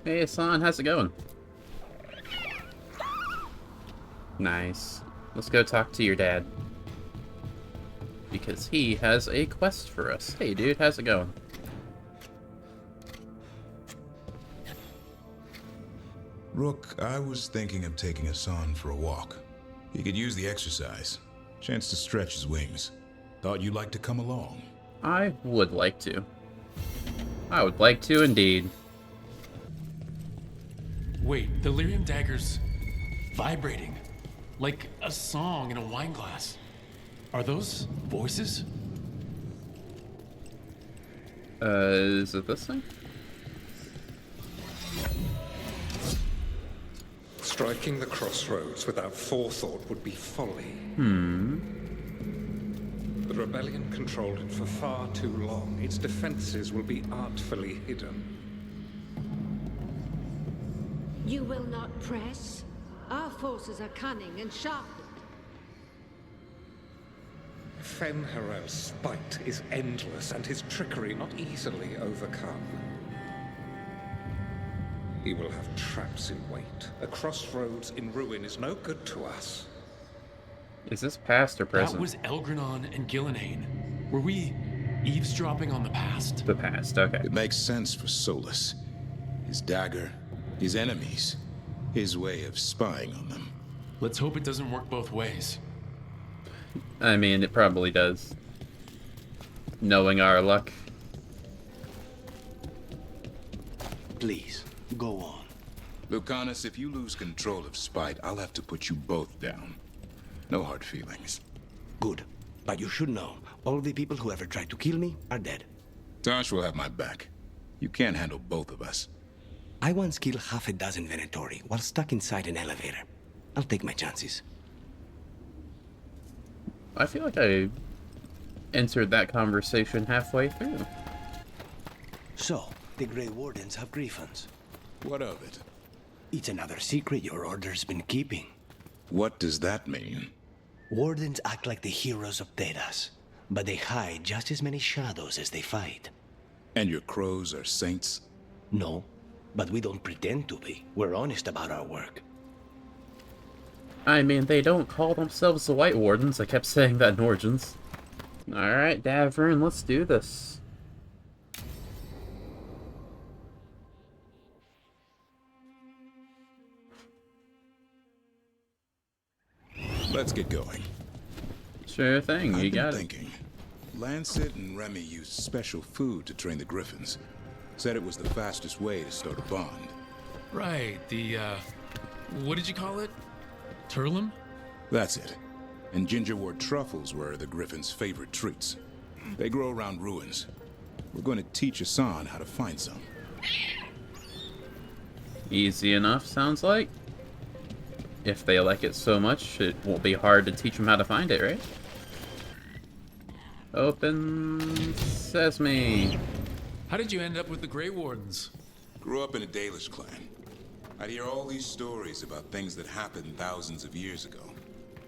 Hey, Hassan, how's it going? Nice. Let's go talk to your dad. Because he has a quest for us. Hey, dude, how's it going? Rook, I was thinking of taking Hassan for a walk. He could use the exercise. Chance to stretch his wings. Thought you'd like to come along. I would like to. I would like to, indeed. Wait, the lyrium dagger's vibrating. Like a song in a wine glass. Are those voices? Is it this thing? Striking the crossroads without forethought would be folly. The rebellion controlled it for far too long. Its defenses will be artfully hidden. You will not press? Our forces are cunning and sharpened. Fen'Harel's spite is endless and his trickery not easily overcome. He will have traps in wait. A crossroads in ruin is no good to us. Is this past or present? That was Elgranon and Gillenhain. Were we eavesdropping on the past? The past, okay. It makes sense for Solus. His dagger, his enemies, his way of spying on them. Let's hope it doesn't work both ways. I mean, it probably does. Knowing our luck. Please, go on. Lucanus, if you lose control of Spite, I'll have to put you both down. No hard feelings. Good. But you should know, all the people who ever tried to kill me are dead. Tosh will have my back. You can't handle both of us. I once killed half a dozen Venatori while stuck inside an elevator. I'll take my chances. I feel like I entered that conversation halfway through. So, the Grey Wardens have griffins. What of it? It's another secret your order's been keeping. What does that mean? Wardens act like the heroes of Thedas, but they hide just as many shadows as they fight. And your crows are saints? No, but we don't pretend to be. We're honest about our work. I mean, they don't call themselves the White Wardens. I kept saying that in Origins. Alright, Davern, let's do this. Let's get going. Sure thing, you I've got been it. thinking. Lancet and Remy used special food to train the griffins. Said it was the fastest way to start a bond. Right, what did you call it? Turlum? That's it. And gingerwort truffles were the griffins' favorite treats. They grow around ruins. We're going to teach Hassan how to find some. Easy enough, sounds like. If they like it so much, it won't be hard to teach them how to find it, right? Open sesame. How did you end up with the Grey Wardens? Grew up in a Dalish clan. I'd hear all these stories about things that happened thousands of years ago.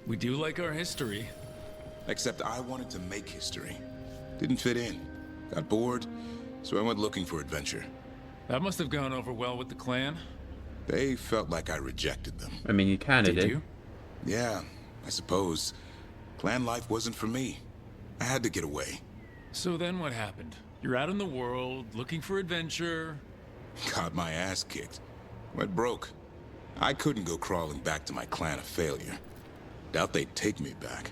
We do like our history. Except I wanted to make history. Didn't fit in. Got bored, so I went looking for adventure. That must have gone over well with the clan. They felt like I rejected them. I mean, you kinda Did did. you? Yeah, I suppose. Clan life wasn't for me. I had to get away. So then what happened? You're out in the world, looking for adventure. Got my ass kicked. Went broke. I couldn't go crawling back to my clan a failure. Doubt they'd take me back.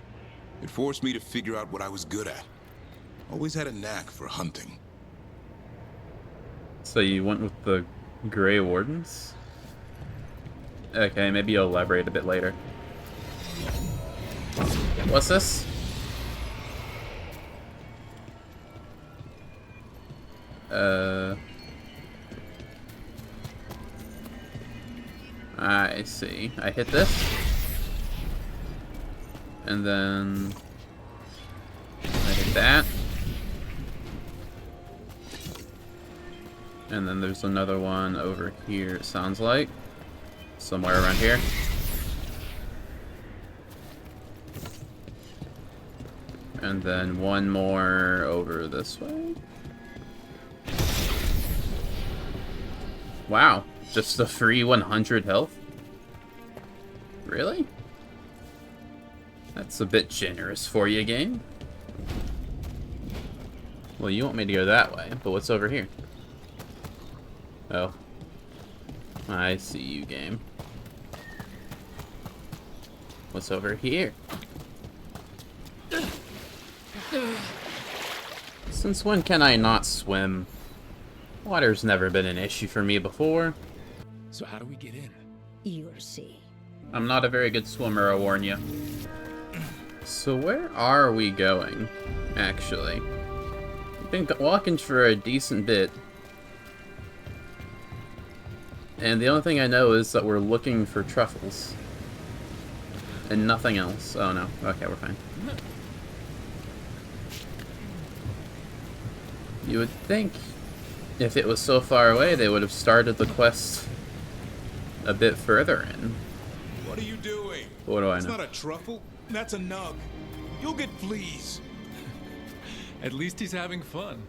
It forced me to figure out what I was good at. Always had a knack for hunting. So you went with the Grey Wardens? Okay, maybe you'll elaborate a bit later. What's this? I see. I hit this. And then I hit that. And then there's another one over here, it sounds like. Somewhere around here. And then one more over this way. Wow, Just a free 100 health? Really? That's a bit generous for you, game. Well, you want me to go that way, but what's over here? Oh. I see you, game. What's over here? Since when can I not swim? Water's never been an issue for me before. So how do we get in? You'll see. I'm not a very good swimmer, I warn you. So where are we going, actually? We've been walking for a decent bit. And the only thing I know is that we're looking for truffles. And nothing else. Oh no. Okay, we're fine. You would think if it was so far away, they would have started the quest a bit further in. What are you doing? What do I It's know? not a truffle. That's a nug. You'll get fleas. At least he's having fun.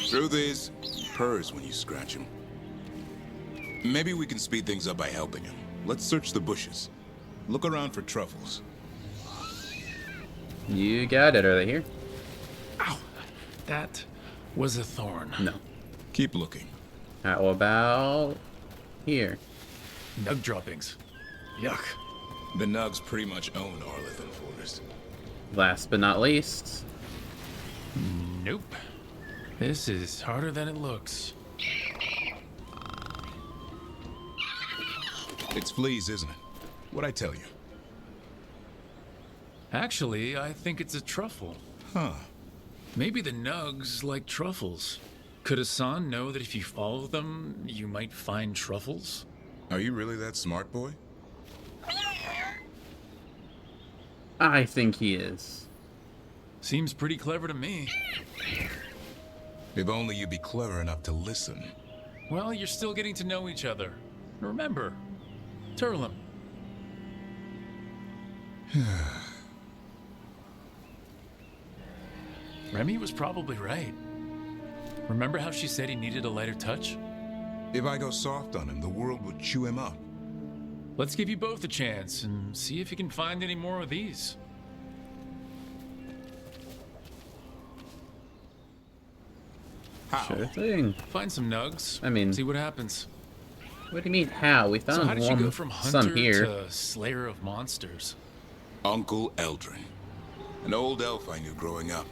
Truth is, he purrs when you scratch him. Maybe we can speed things up by helping him. Let's search the bushes. Look around for truffles. You got it. Are they here? Ow! That was a thorn. No. Keep looking. How about here? Nug droppings. Yuck. The nugs pretty much own Arlithan Forest. Last but not least. Nope. This is harder than it looks. It's fleas, isn't it? What'd I tell you? Actually, I think it's a truffle. Huh. Maybe the nugs like truffles. Could Hassan know that if you follow them, you might find truffles? Are you really that smart, boy? I think he is. Seems pretty clever to me. If only you'd be clever enough to listen. Well, you're still getting to know each other. Remember, Turlum. Remy was probably right. Remember how she said he needed a lighter touch? If I go soft on him, the world would chew him up. Let's give you both a chance and see if you can find any more of these. How? Sure thing. Find some nugs. I mean- see what happens. What do you mean, how? We So found how did you go one, from some hunter here. to slayer of monsters? Uncle Eldrin. An old elf I knew growing up.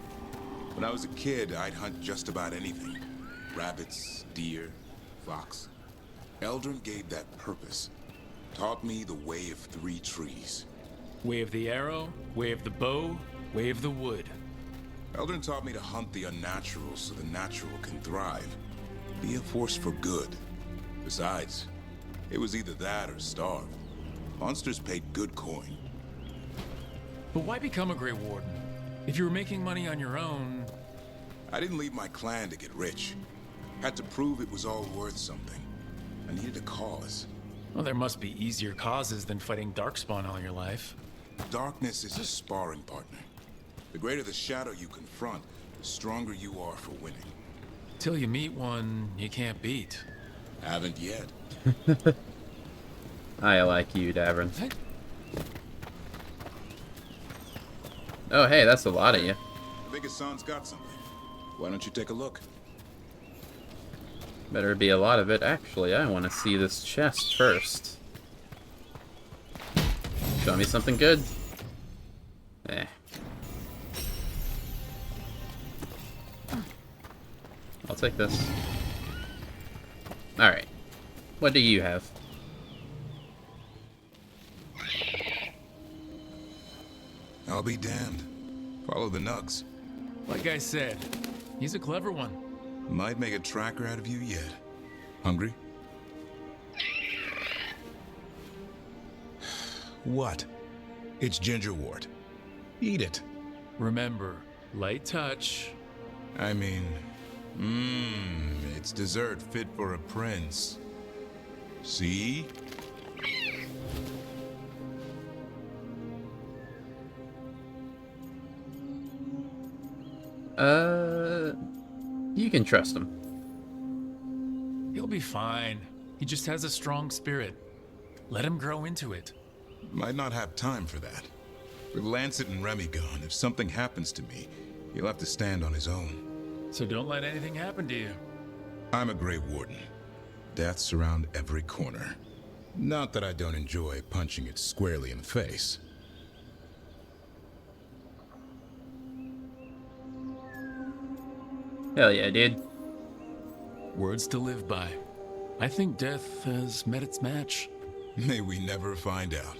When I was a kid, I'd hunt just about anything. Rabbits, deer, fox. Eldrin gave that purpose. Taught me the way of 3 trees. Way of the arrow, way of the bow, way of the wood. Eldrin taught me to hunt the unnatural so the natural can thrive. Be a force for good. Besides, it was either that or starve. Monsters paid good coin. But why become a Grey Warden? If you were making money on your own... I didn't leave my clan to get rich. Had to prove it was all worth something. I needed a cause. Well, there must be easier causes than fighting Darkspawn all your life. Darkness is a sparring partner. The greater the shadow you confront, the stronger you are for winning. Till you meet one you can't beat. Haven't yet. I like you, Davern. Oh, hey, that's a lot of you. I think Hassan's got something. Why don't you take a look? Better be a lot of it. Actually, I want to see this chest first. Show me something good. Eh. I'll take this. Alright. What do you have? I'll be damned. Follow the nugs. Like I said, he's a clever one. Might make a tracker out of you yet. Hungry? What? It's gingerwort. Eat it. Remember, light touch. I mean, it's dessert fit for a prince. See? You can trust him. He'll be fine. He just has a strong spirit. Let him grow into it. Might not have time for that. With Lancet and Remy gone, if something happens to me, he'll have to stand on his own. So don't let anything happen to you. I'm a Grey Warden. Death's around every corner. Not that I don't enjoy punching it squarely in the face. Hell yeah, dude. Words to live by. I think death has met its match. May we never find out.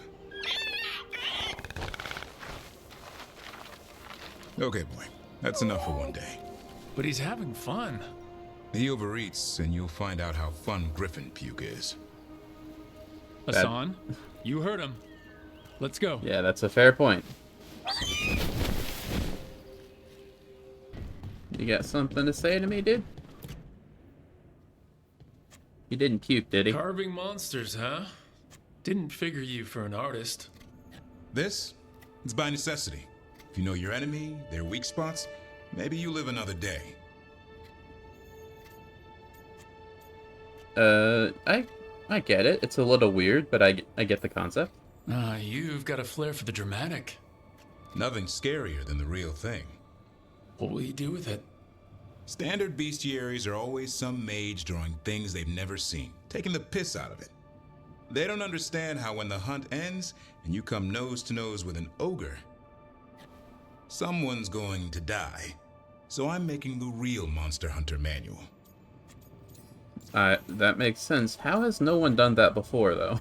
Okay, boy. That's enough for one day. But he's having fun. He overeats, and you'll find out how fun Griffin puke is. Hassan, you heard him. Let's go. Yeah, that's a fair point. You got something to say to me, dude? He didn't puke, did he? Carving monsters, huh? Didn't figure you for an artist. This? It's by necessity. If you know your enemy, their weak spots, maybe you live another day. I get it. It's a little weird, but I get the concept. You've got a flair for the dramatic. Nothing scarier than the real thing. What will you do with it? Standard bestiaries are always some mage drawing things they've never seen, taking the piss out of it. They don't understand how when the hunt ends and you come nose to nose with an ogre, someone's going to die. So I'm making the real Monster Hunter manual. That makes sense. How has no one done that before, though?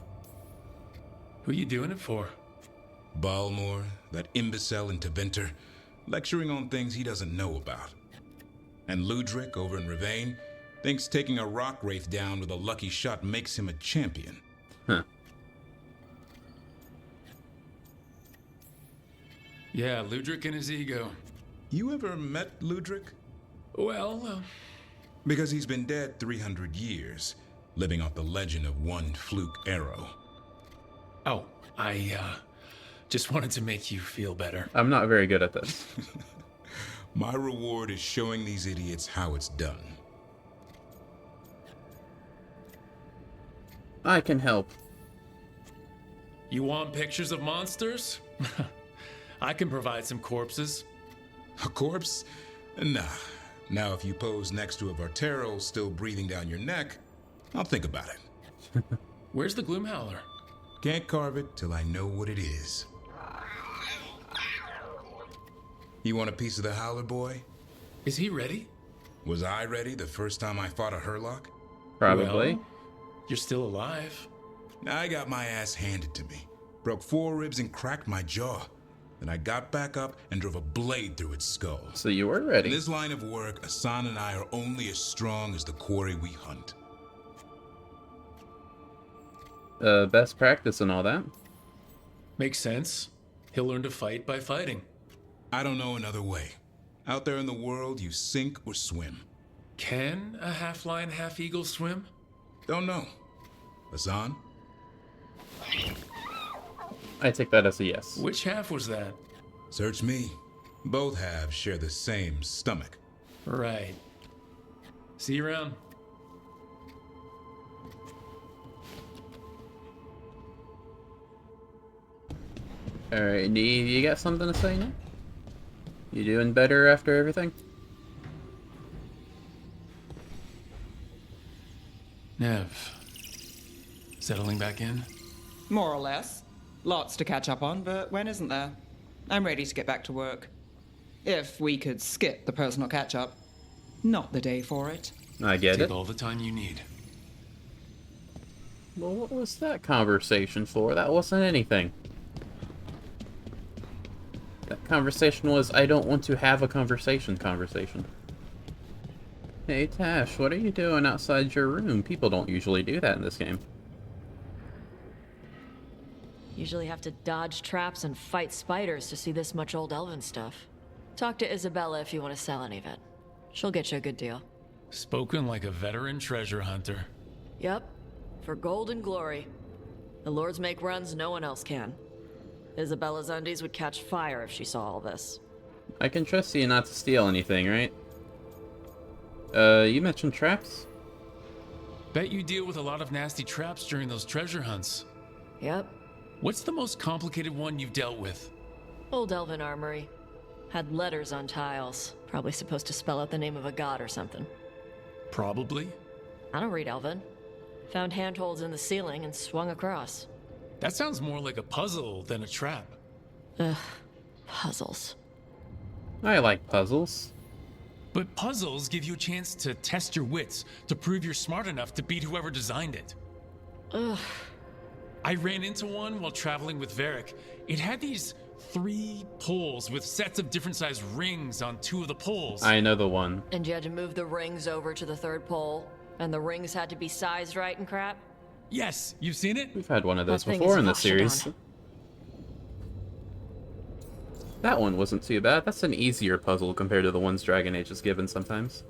Who you doing it for? Balmor, that imbecile in Tevinter, lecturing on things he doesn't know about. And Ludric over in Ravane thinks taking a rock wraith down with a lucky shot makes him a champion. Huh. Yeah, Ludric and his ego. You ever met Ludric? Well, Because he's been dead 300 years, living off the legend of one fluke arrow. Oh, I just wanted to make you feel better. I'm not very good at this. My reward is showing these idiots how it's done. I can help. You want pictures of monsters? I can provide some corpses. A corpse? Nah. Now if you pose next to a Vartero still breathing down your neck, I'll think about it. Where's the Gloomhowler? Can't carve it till I know what it is. You want a piece of the Howler, boy? Is he ready? Was I ready the first time I fought a Hurlock? Probably. Well, you're still alive. I got my ass handed to me. Broke 4 ribs and cracked my jaw. Then I got back up and drove a blade through its skull. So you were In ready. this line of work, Asan and I are only as strong as the quarry we hunt. Best practice and all that. Makes sense. He'll learn to fight by fighting. I don't know another way. Out there in the world, you sink or swim. Can a half-lion, half-eagle swim? Don't know. Asan? I take that as a yes. Which half was that? Search me. Both halves share the same stomach. Right. See you around. Alright, you got something to say now? You doing better after everything? Nev. Settling back in? More or less. Lots to catch up on, but when isn't there? I'm ready to get back to work. If we could skip the personal catch-up. Not the day for it. I get Take it. all the time you need. Well, what was that conversation for? That wasn't anything. That conversation was, I don't want to have a conversation. Hey, Tash, what are you doing outside your room? People don't usually do that in this game. Usually have to dodge traps and fight spiders to see this much old elven stuff. Talk to Isabella if you want to sell any of it. She'll get you a good deal. Spoken like a veteran treasure hunter. Yep. For gold and glory. The lords make runs no one else can. Isabella's undies would catch fire if she saw all this. I can trust you not to steal anything, right? You mentioned traps? Bet you deal with a lot of nasty traps during those treasure hunts. Yep. What's the most complicated one you've dealt with? Old Elven armory. Had letters on tiles. Probably supposed to spell out the name of a god or something. Probably. I don't read Elven. Found handholds in the ceiling and swung across. That sounds more like a puzzle than a trap. Ugh. Puzzles. I like puzzles. But puzzles give you a chance to test your wits, to prove you're smart enough to beat whoever designed it. Ugh. I ran into one while traveling with Varric. It had these 3 poles with sets of different sized rings on 2 of the poles. I know the one. And you had to move the rings over to the 3rd pole, and the rings had to be sized right and crap? Yes, you've seen it? We've had one of those That thing before is in the Vashidon. series. That one wasn't too bad. That's an easier puzzle compared to the ones Dragon Age is given sometimes.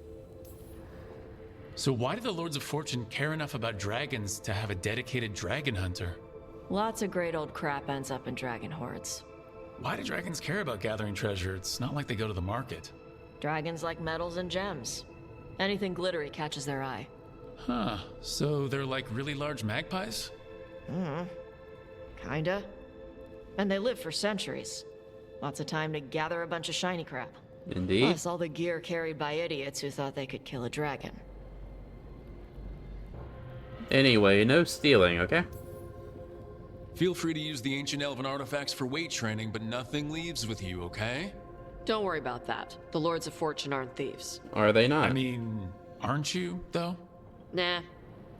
So why do the Lords of Fortune care enough about dragons to have a dedicated dragon hunter? Lots of great old crap ends up in dragon hordes. Why do dragons care about gathering treasure? It's not like they go to the market. Dragons like metals and gems. Anything glittery catches their eye. Huh, so they're like really large magpies? Kinda. And they live for centuries. Lots of time to gather a bunch of shiny crap. Indeed. Plus all the gear carried by idiots who thought they could kill a dragon. Anyway, no stealing, okay? Feel free to use the ancient elven artifacts for weight training, but nothing leaves with you, okay? Don't worry about that. The Lords of Fortune aren't thieves. Are they not? I mean, aren't you, though? Nah.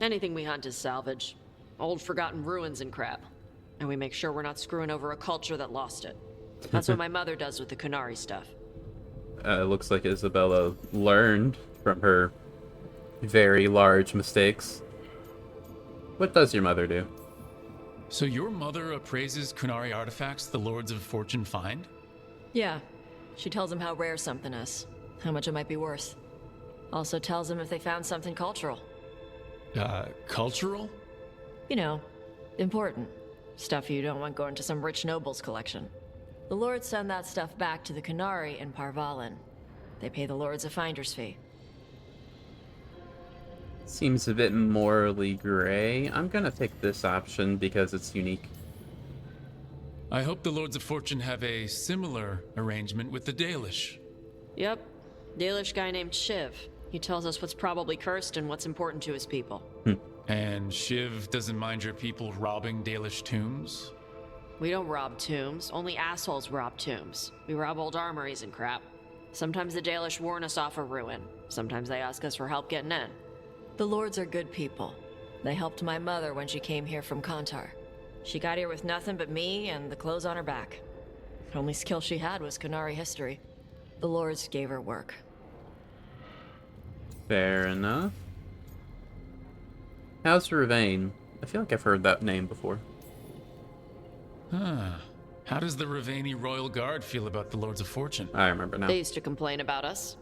Anything we hunt is salvage. Old forgotten ruins and crap. And we make sure we're not screwing over a culture that lost it. That's what my mother does with the Kunari stuff. It looks like Isabella learned from her very large mistakes. What does your mother do? So your mother appraises Kunari artifacts the Lords of Fortune find? Yeah. She tells them how rare something is. How much it might be worth. Also tells them if they found something cultural. Cultural? You know, important. Stuff you don't want going to some rich noble's collection. The lords send that stuff back to the Kunari in Parvalin. They pay the lords a finder's fee. Seems a bit morally gray. I'm gonna take this option because it's unique. I hope the Lords of Fortune have a similar arrangement with the Dalish. Yep. Dalish guy named Shiv. He tells us what's probably cursed and what's important to his people. And Shiv doesn't mind your people robbing Dalish tombs? We don't rob tombs. Only assholes rob tombs. We rob old armories and crap. Sometimes the Dalish warn us off a ruin. Sometimes they ask us for help getting in. The lords are good people. They helped my mother when she came here from Kantar. She got here with nothing but me and the clothes on her back. The only skill she had was Kunari history. The lords gave her work. Fair enough. How's Ravane? I feel like I've heard that name before. Huh. How does the Ravani Royal Guard feel about the Lords of Fortune? I remember now. They used to complain about us.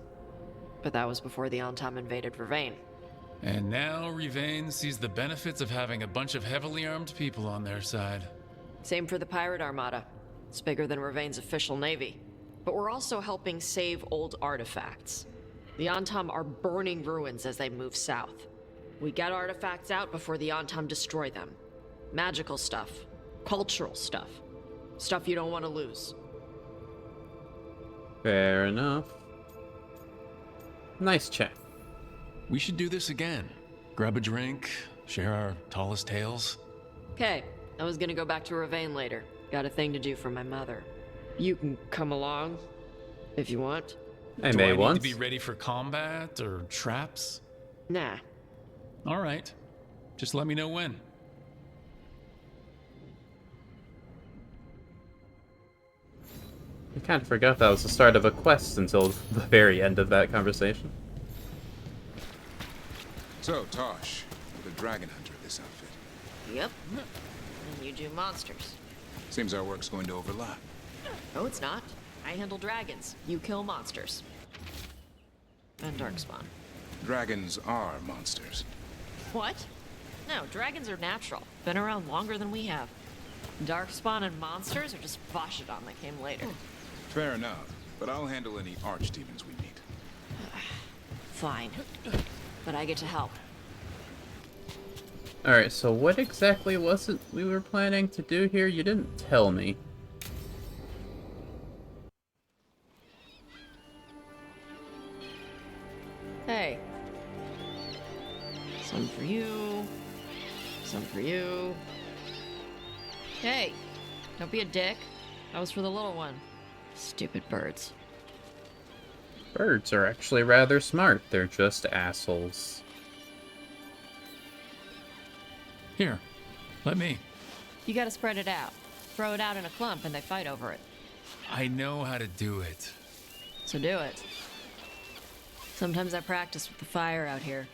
But that was before the Antam invaded Ravane. And now Rivane sees the benefits of having a bunch of heavily armed people on their side. Same for the Pirate Armada. It's bigger than Ravane's official navy. But we're also helping save old artifacts. The Antam are burning ruins as they move south. We get artifacts out before the Antam destroy them. Magical stuff. Cultural stuff. Stuff you don't want to lose. Fair enough. Nice chat. We should do this again. Grab a drink, share our tallest tales. Okay, I was gonna go back to Ravane later. Got a thing to do for my mother. You can come along, if you want. I Do may I need once. to be ready for combat or traps? Nah. All right. Just let me know when. I kind of forgot that was the start of a quest until the very end of that conversation. So, Tosh, you're the dragon hunter of this outfit. Yep. And you do monsters. Seems our work's going to overlap. No, it's not. I handle dragons. You kill monsters. And darkspawn. Dragons are monsters. What? No, dragons are natural. Been around longer than we have. Darkspawn and monsters are just Vashidon that came later. Fair enough, but I'll handle any archdemons we meet. Fine. But I get to help. Alright, so what exactly was it we were planning to do here? You didn't tell me. Hey. Some for you. Some for you. Hey, don't be a dick. That was for the little one. Stupid birds. Birds are actually rather smart. They're just assholes. Here, let me. You gotta spread it out. Throw it out in a clump and they fight over it. I know how to do it. So do it. Sometimes I practice with the fire out here.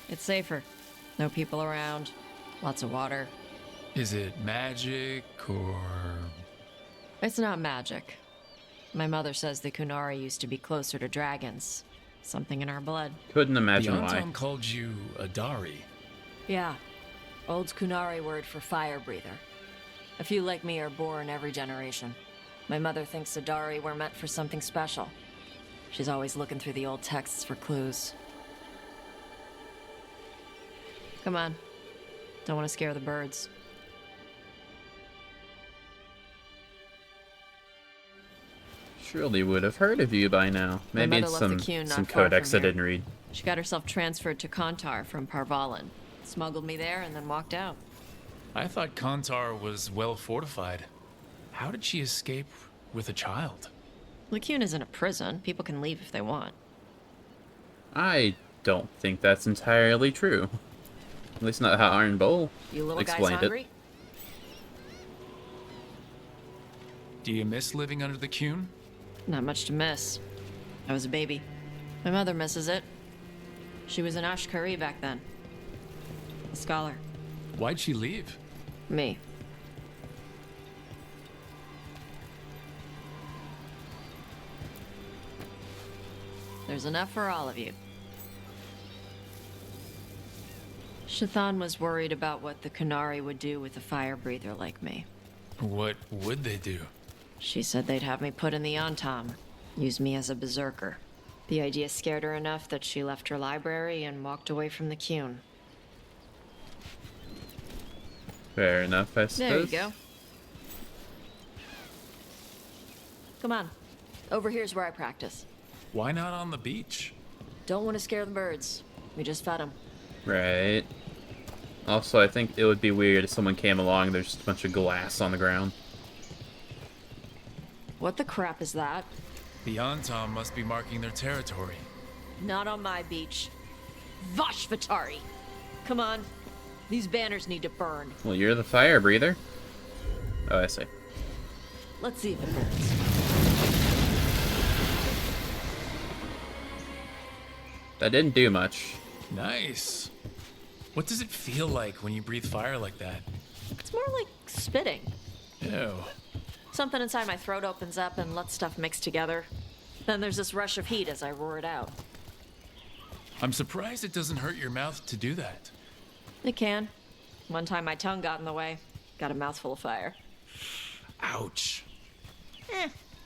It's safer. No people around. Lots of water. Is it magic or... It's not magic. My mother says the Kunari used to be closer to dragons. Something in our blood. Couldn't The imagine why. Anton called you a Dari. Yeah. Old Kunari word for fire breather. A few like me are born every generation. My mother thinks Adari were meant for something special. She's always looking through the old texts for clues. Come on. Don't want to scare the birds. Surely would have heard of you by now. Maybe mother it's left the some, queue not some far codex from I here. didn't read. She got herself transferred to Kontar from Parvalan. Smuggled me there and then walked out. I thought Kontar was well fortified. How did she escape with a child? Lacune isn't a prison. People can leave if they want. I don't think that's entirely true. At least not how Iron Bowl You little guys explained hungry? it. Do you miss living under the Cune? Not much to miss. I was a baby. My mother misses it. She was an Ashkari back then. A scholar. Why'd she leave? Me. There's enough for all of you. Shathan was worried about what the Kunari would do with a fire breather like me. What would they do? She said they'd have me put in the Antam, use me as a berserker. The idea scared her enough that she left her library and walked away from the Cune. Fair enough, I suppose. There you go. Come on. Over here's where I practice. Why not on the beach? Don't want to scare the birds. We just fed them. Right. Also, I think it would be weird if someone came along and there's just a bunch of glass on the ground. What the crap is that? The Antom must be marking their territory. Not on my beach. Vashvatari! Come on. These banners need to burn. Well, you're the fire breather. Oh, I see. Let's see if it burns. That didn't do much. Nice. What does it feel like when you breathe fire like that? It's more like spitting. Ew. Something inside my throat opens up and lets stuff mix together. Then there's this rush of heat as I roar it out. I'm surprised it doesn't hurt your mouth to do that. It can. One time my tongue got in the way. Got a mouthful of fire. Ouch.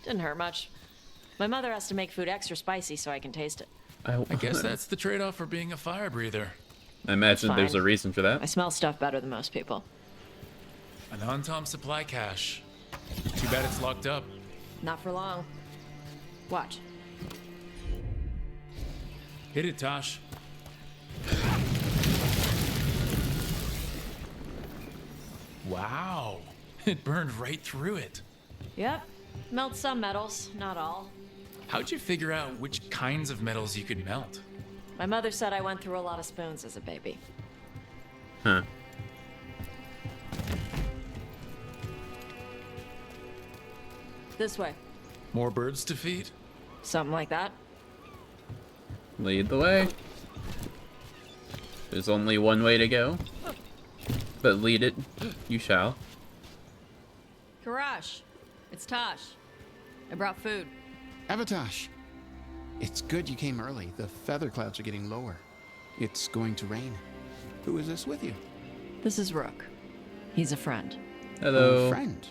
Didn't hurt much. My mother has to make food extra spicy so I can taste it. I guess that's the trade-off for being a fire breather. I imagine there's fine. a reason for I that. smell stuff better than most people. An Antom supply cache. Too bad it's locked up. Not for long. Watch. Hit it, Tosh. Wow. It burned right through it. Yep. Melt some metals, not all. How'd you figure out which kinds of metals you could melt? My mother said I went through a lot of spoons as a baby. Huh. This way. More birds to feed? Something like that. Lead the way. There's only one way to go. But lead it, you shall. Karash. It's Tosh. I brought food. Avatash, it's good you came early. The feather clouds are getting lower. It's going to rain. Who is this with you? This is Rook. He's a friend. Hello. A friend.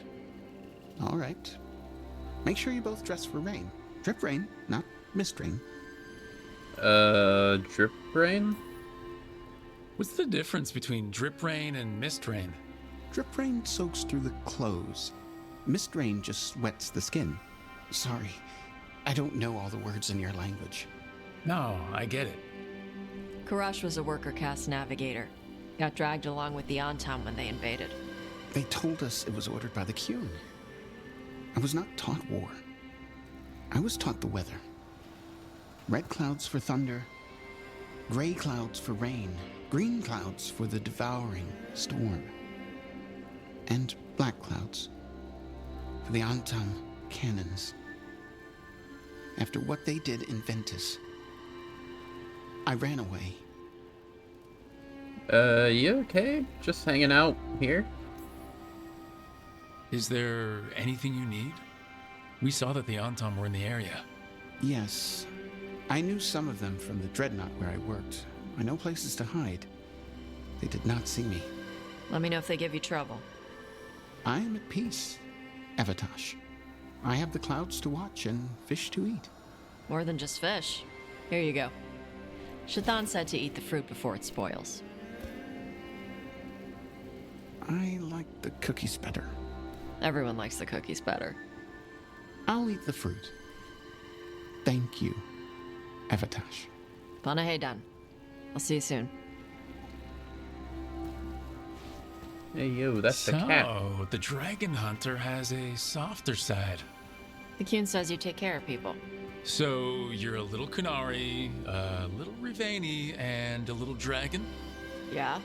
All right. Make sure you both dress for rain. Drip rain, not mist rain. Drip rain? What's the difference between drip rain and mist rain? Drip rain soaks through the clothes. Mist rain just wets the skin. Sorry, I don't know all the words in your language. No, I get it. Karash was a worker caste navigator. Got dragged along with the Antam when they invaded. They told us it was ordered by the Qun. I was not taught war. I was taught the weather. Red clouds for thunder, gray clouds for rain, green clouds for the devouring storm, and black clouds for the Antam cannons. After what they did in Ventus, I ran away. You okay? Just hanging out here? Is there anything you need? We saw that the Antam were in the area. Yes, I knew some of them from the Dreadnought where I worked. I know places to hide. They did not see me. Let me know if they give you trouble. I am at peace, Evatosh. I have the clouds to watch and fish to eat. More than just fish. Here you go. Shathan said to eat the fruit before it spoils. I like the cookies better. Everyone likes the cookies better. I'll eat the fruit. Thank you, Evatosh. Panaheydan. I'll see you soon. Hey, yo, that's the cat. So, the Dragon Hunter has a softer side. The Qun says you take care of people. So, you're a little Kunari, a little Rivani, and a little dragon? Yeah?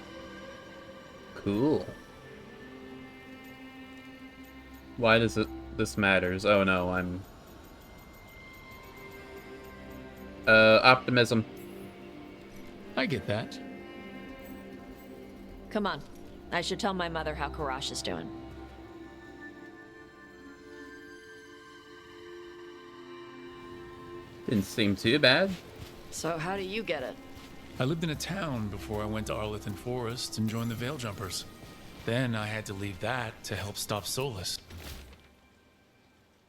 Cool. Why does this matters? Oh no, I'm... optimism. I get that. Come on. I should tell my mother how Karash is doing. Didn't seem too bad. So how do you get it? I lived in a town before I went to Arlington Forest and joined the Veil Jumpers. Then I had to leave that to help stop Solus.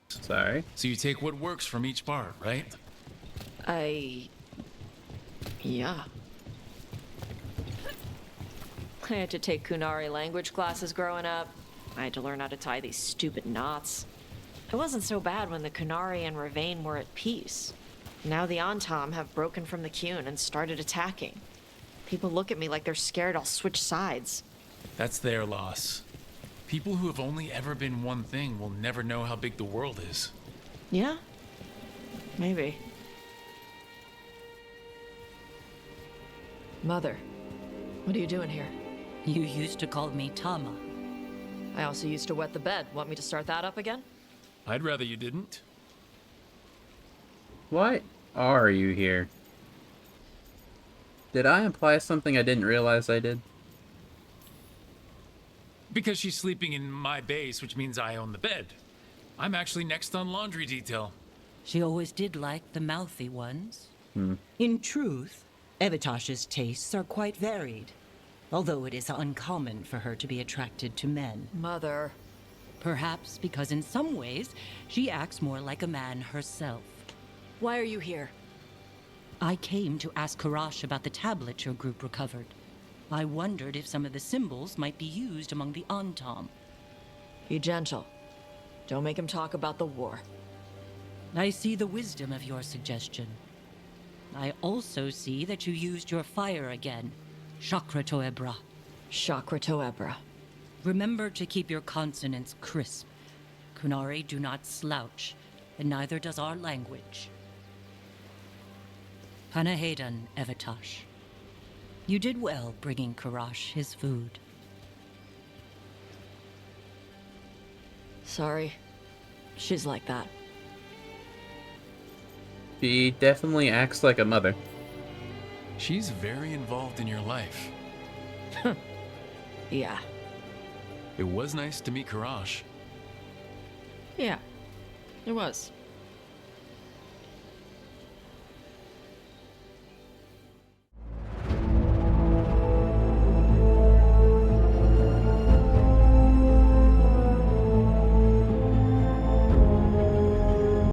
Sorry. So you take what works from each part, right? Yeah. I had to take Kunari language classes growing up. I had to learn how to tie these stupid knots. It wasn't so bad when the Kunari and Ravain were at peace. Now the Antam have broken from the Qun and started attacking. People look at me like they're scared I'll switch sides. That's their loss. People who have only ever been one thing will never know how big the world is. Yeah? Maybe. Mother, what are you doing here? You used to call me Tama. I also used to wet the bed. Want me to start that up again? I'd rather you didn't. Why are you here? Did I imply something I didn't realize I did? Because she's sleeping in my base, which means I own the bed. I'm actually next on laundry detail. She always did like the mouthy ones. Hmm. In truth, Evatosh's tastes are quite varied, although it is uncommon for her to be attracted to men. Mother. Perhaps because in some ways, she acts more like a man herself. Why are you here? I came to ask Karash about the tablet your group recovered. I wondered if some of the symbols might be used among the Antam. Be gentle. Don't make him talk about the war. I see the wisdom of your suggestion. I also see that you used your fire again. Chakra Toebra. Chakra Toebra. Remember to keep your consonants crisp. Kunari do not slouch, and neither does our language. Panaheydan, Evatosh. You did well bringing Karash his food. Sorry. She's like that. She definitely acts like a mother. She's very involved in your life. Yeah. It was nice to meet Karash. Yeah. It was.